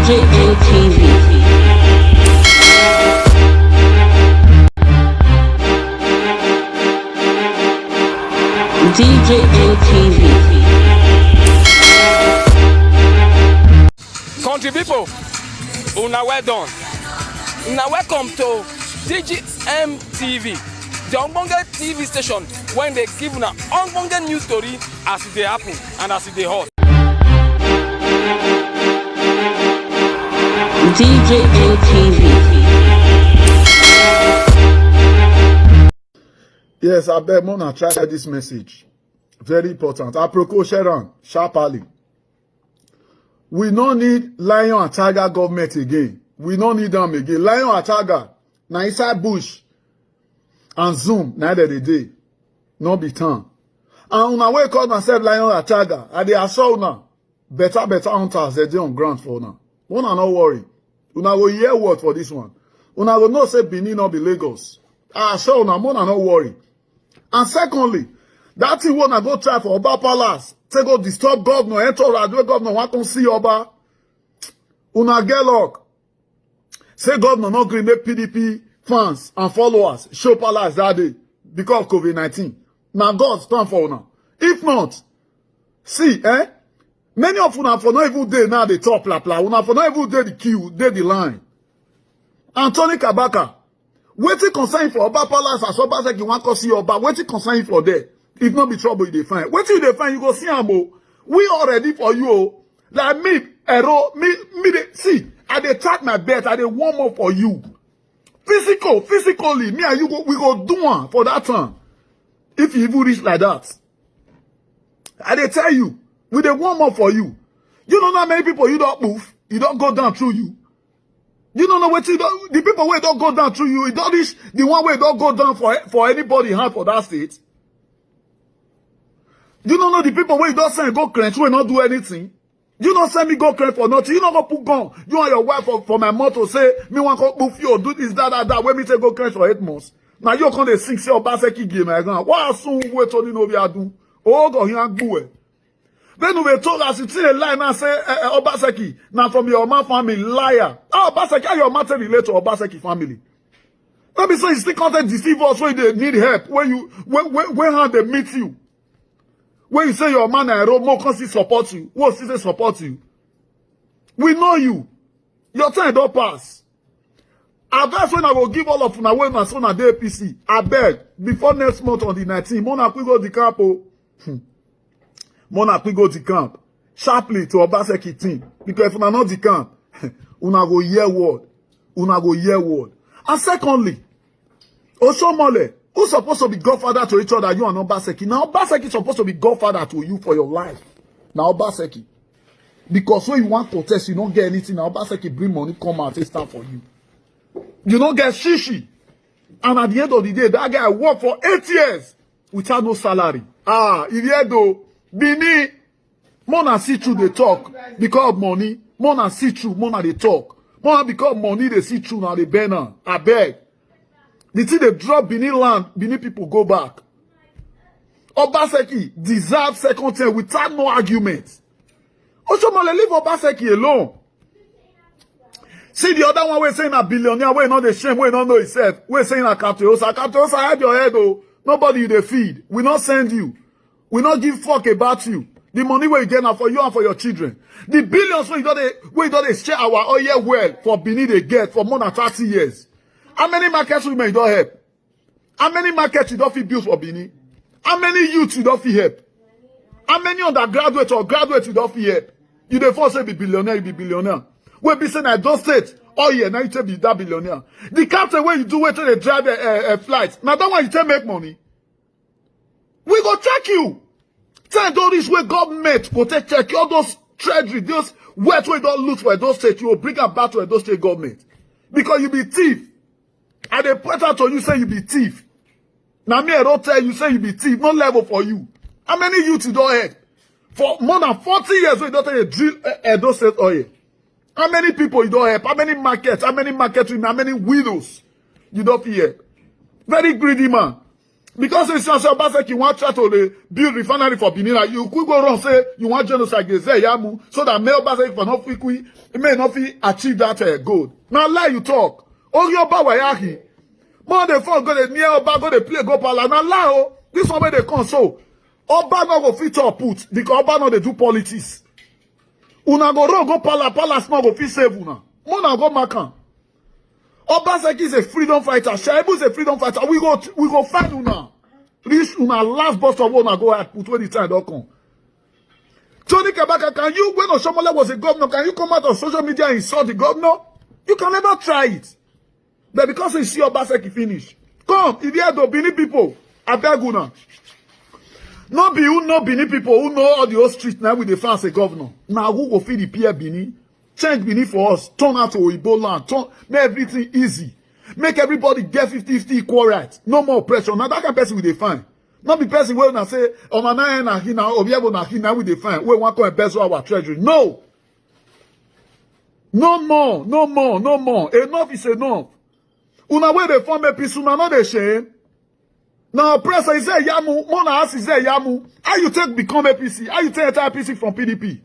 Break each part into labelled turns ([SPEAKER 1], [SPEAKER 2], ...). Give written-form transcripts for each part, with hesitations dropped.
[SPEAKER 1] DJ ATV. DJ ATV.
[SPEAKER 2] Country people, una well done. Una welcome to DGM TV, the Ogbonge TV station when they give una Ogbonge news story as it dey happen and as it dey hot.
[SPEAKER 1] DJ ATV.
[SPEAKER 3] Yes, I beg Mona try this message. Very important. Aproko Sharon, sharply. We don't need lion and tiger government again. We don't need them again. Lion and tiger, now inside bush and Zoom, neither the day. No be time. And una wake up and say lion and tiger, and they are so now. Better hunters they dey on ground for now. Una no worry. Una go hear word for this one. Una go know say Benin no be Lagos. So una Mona no worry. And secondly, that thing wanna go try for Oba Palace. Take go disturb governor, enter radio governor, want to see Oba. Una get luck. Say governor not green make PDP fans and followers show Palace that day because of COVID-19. Now God stand for una. If not, see, many of una for not even day now the top la. Una for not even day the queue, day the line. Anthony Kabaka, wetin concern for Oba Palace as Oba say you want to see Oba, wetin concern for there? If not be trouble, you dey find. Wetin you dey find, you go see am o. We all ready for you o. Like me, see, I dey track my bet, I dey warm up for you. Physically, me and you we go do one for that time. If you even reach like that. I dey tell you, we dey warm up for you. You don't know how many people you don't move, you don't go down through you. You don't know what the people where don't go down through you, it don't reach the one way don't go down for anybody hand for that state. You don't know the people where you don't send go clench, will not do anything. You don't send me go clench for nothing. You don't go put gun. You and your wife for my motto say, me want to move you, do this, that. When me say go clench for 8 months. Now you come to sing, say, Obaseki game, my gun. What soon we told you no be adu? Oh, go here and go. Then we told us, it's a lie now, say, Obaseki, now from your man family, liar. Oh, Obaseki, how your matter relate to Obaseki family? Let me say, you still can't deceive us when they need help, when how they meet you. When you say your man and more can still support you, what still support you? We know you. Your time don't pass. I beg when I will give all of una when my son at the APC. I beg before next month on the 19th, Mona we go the camp. Mona we go the camp sharply to Obaseki team because if una not the camp, una go hear word. Una go hear word. And secondly, Osomole, who's supposed to be godfather to each other, you and Obaseki. Now Obaseki is supposed to be godfather to you for your life. Now Obaseki. Because when you want to test, you don't get anything. Now Obaseki bring money, come out, and stand for you. You don't get shishi. And at the end of the day, that guy worked for 8 years without no salary. If you do, Bini, Mona see through the talk because of money. Mona see through, Mona they talk. Mona because money they see through now they banner. I beg. The thing they drop Benin land, Benin people go back. Obaseki deserves second term without no argument. Osomole leave Obaseki alone. See the other one we're saying a billionaire, we're not the shame, we don't know himself. We're saying a Capteosa. Capteosa, hide your head, oh. Nobody you they feed. We not send you. We not give fuck about you. The money where you get now for you and for your children. The billions where you don't share our oil well for Benin they get for more than 30 years. How many markets women you don't help? How many markets you don't feel built for Benin? How many youths you don't feel help? How many undergraduates or graduates you don't feel help? You dey force say be billionaire, you be billionaire. We be saying I don't state. Oh yeah, now you tell be that billionaire. The captain where you do wait till they drive a flight. Now that one you tell make money. We go check you. Tell all this way government go take check all those treasury, those wealth where you don't loot for those states, you will bring them back to those state government. Because you be thief. And they point out to you say you be thief. Now me I don't tell you say you be thief. No level for you. How many youths you don't have? For more than 40 years you don't take a drill those state oil. How many people you don't help? How many markets? How many market women? How many widows you don't hear? Very greedy man. Because it's just Obaseki you want to try to build refinery for Benin, you could go around say you want genocide against Yamu so that Mel Obaseki for not quickly may not achieve that goal. Now lie you talk. Oh your Bawayahi. More than four go near Oba go they play go pala. Now lie this one where they come so Oba no go fit or put because Oba no they do politics. Una go wrong go pala small go fit save una. Mona go makan. Obaseki is a freedom fighter. Shaibu is a freedom fighter. We go find una. Reach una last bus of una go at put when the time don't come. Tony Kabaka, can you, when Oshomole was a governor, can you come out on social media and insult the governor? You can never try it. But because you see Obaseki finish. Come, if you are the Benin people, I beg una. No be who know Benin people who know all the whole street now with the fans a governor. Now who go feed the Pierre Benin? Change Benin for us. Turn out to Igbo land. Make everything easy. Make everybody get 50-50 equal rights. No more pressure. Now that kind of person we define. Not be person where we say, oh man, na hina, obiabo na hina we define. We want to embezzle our treasury. No. No more. No more. No more. Enough is enough. Una way they form a peace, una not the shame. Now, oppressor is a Yamu. Mona ask is a Yamu. How you take become APC? How you take entire APC from PDP?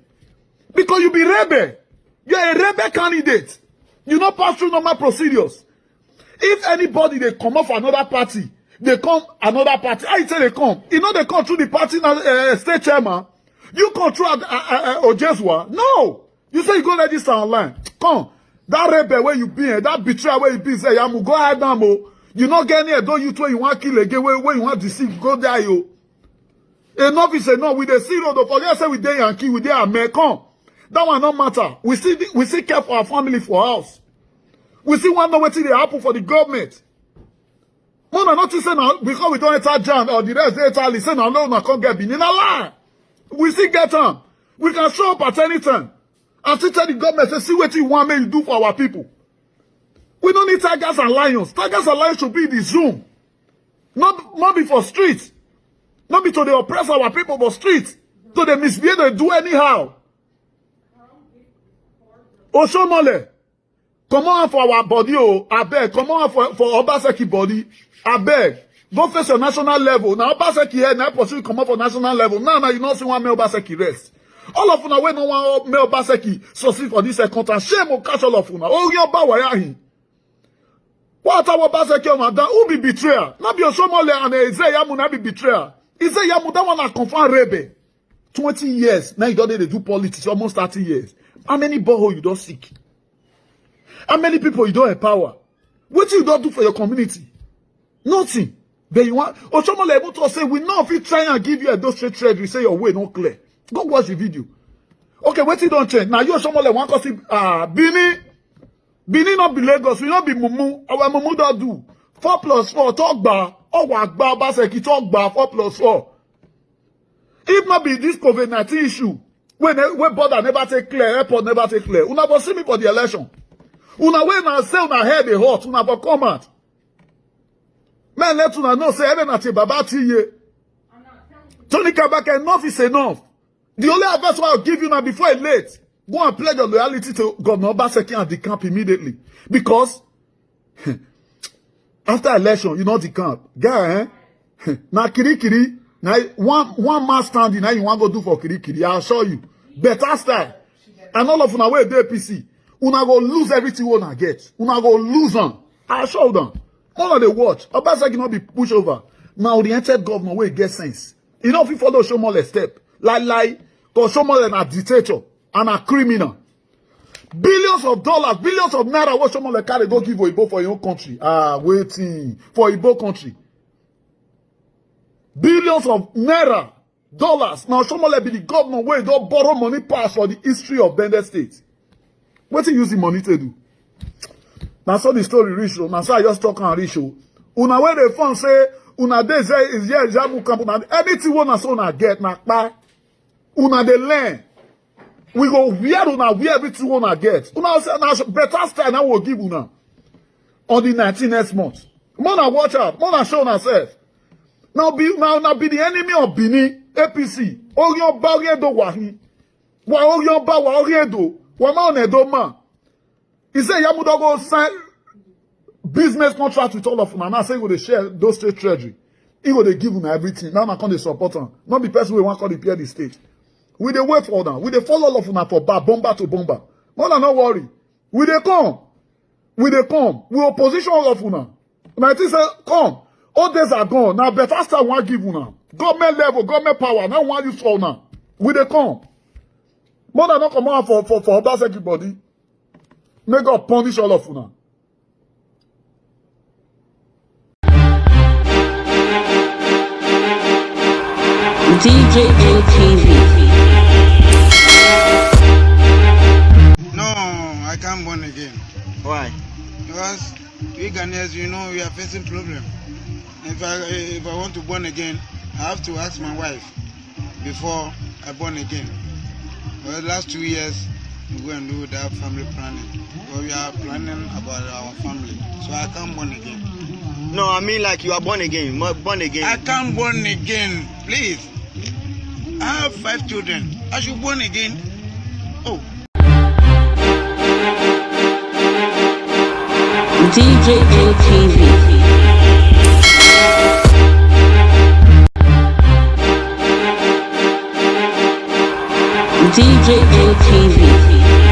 [SPEAKER 3] Because you be rebel. You're a rebel candidate. You not pass through normal procedures. If anybody they come off another party, they come another party. How you say they come? You know they come through the party state chairman. You come through Ojeswa. No. You say you go register online. Come. That rebel where you be, that betrayer where you be, say Yamu, go ahead now, mo. You not get near, don't you where you want to kill again, where you want to deceive, go there, yo. Enough is enough. With the zero, don't forget, say we there Yankee, we there American. That one not matter. We see care for our family, for us. We see one know what they happen for the government. Mona not to say now, because we don't enter Jan or the rest they enter listen now, no, I can't get Benin. In a lie. We see get on. We can show up at any time. And to tell the government, say, see what you want me to do for our people. We don't need tigers and lions. Tigers and lions should be in the Zoom. Not be for streets. Not be to the oppress our people, but streets. To the misbehave they do anyhow. Oshomole, come on for our body, oh, I beg. Come on for Obaseki body, I beg. Go face your national level. Now Obaseki here, now pursue come on for national level. Now you not see one me Obaseki rest. All of una when no one me Obaseki succeed for this contract. Shame will catch all of una. Oh, your bawayahi. What our Obaseki on that? Who be betrayer? Not be Oshomole and Izeyamu not be betrayer. Izeyamu that one a confirmed rebel. 20 years. Now you don't need to do politics. Almost 30 years. How many borehole you don't seek? How many people you don't empower? What you don't do for your community? Nothing. But you want Oshomole able to say, we know if you try and give you a those straight treasury, say your way not clear. Go watch the video. Okay, what you don't change. Now you Oshomole want to see Benin not be Lagos, we not be Mumu. Our Mumu don't do. 4+4 talk bar. Oh Wagba Obaseki talk bar 4+4. If not be this COVID-19 issue. When border never take clear, airport never take clear. Una will see me for the election. Una when I say una head the hot, una will come out. Man, let una know say even at a baba tiye. Tony Kabaka, enough is enough. The only advice I'll give you now before it's late, go and pledge your loyalty to Governor Obaseki and the camp immediately. Because after election, you know the camp. Guy, now kiri. Now, one man standing, now you want to go do for Kirikiri. I'll show you. Better style. And all of una way the APC. Una go lose everything you wanna get. Una go lose them. I'll show them. All of the watch. Obaseki not be pushed over. Now, oriented governor will get sense. You know if you follow Oshomole step. Lie. Because Oshomole a dictator and a criminal. Billions of dollars, billions of naira what Oshomole carry go give Igbo for your own country. Waiting. For Igbo country. Billions of naira, dollars. Now, Oshomole be the governor where don't borrow money pass for the history of Bende State. What you use the money to do? Now, so the story reach. Now, so I just talk and reach. Una where the fund say, una de say is here, Jabu Camp. Anything one so una get, na pa. Una de learn. We go wear everything una get. Una say, na better style now we'll give una. On the 19th next month. Mona watch out. Mona show herself. Now be the enemy of Benin, APC. Orion Barriedo Wahi. Wa Orion Ba Wa Oriedo. Wa ma onedo man. He said Yamudo go sign business contract with all of them. And I say we will share those state treasury. He go dey give una everything. Now I come dey support am. Not the person we want to repair the state. We dey wait for them. We dey follow all of una for bar, bomber to bomber. More than not worry. We dey come. We dey come. We opposition all of una. And I think say come. All days are gone. Now better start one give una. Government level, government power. Now one use for una. We dey come. More than not come out for others everybody. May God punish all of una.
[SPEAKER 1] DJ ATV.
[SPEAKER 4] No, I can't born again.
[SPEAKER 5] Why?
[SPEAKER 4] Because we Ghanaians, you know, we are facing problem. If I want to born again, I have to ask my wife before I born again. For the last 2 years, we go and do that family planning. So we are planning about our family. So I can't born again.
[SPEAKER 5] No, I mean like you are born again. Born again.
[SPEAKER 4] I can't born again, please. I have 5 children. I should born again. Oh.
[SPEAKER 1] DJ ATV. DJ ATV.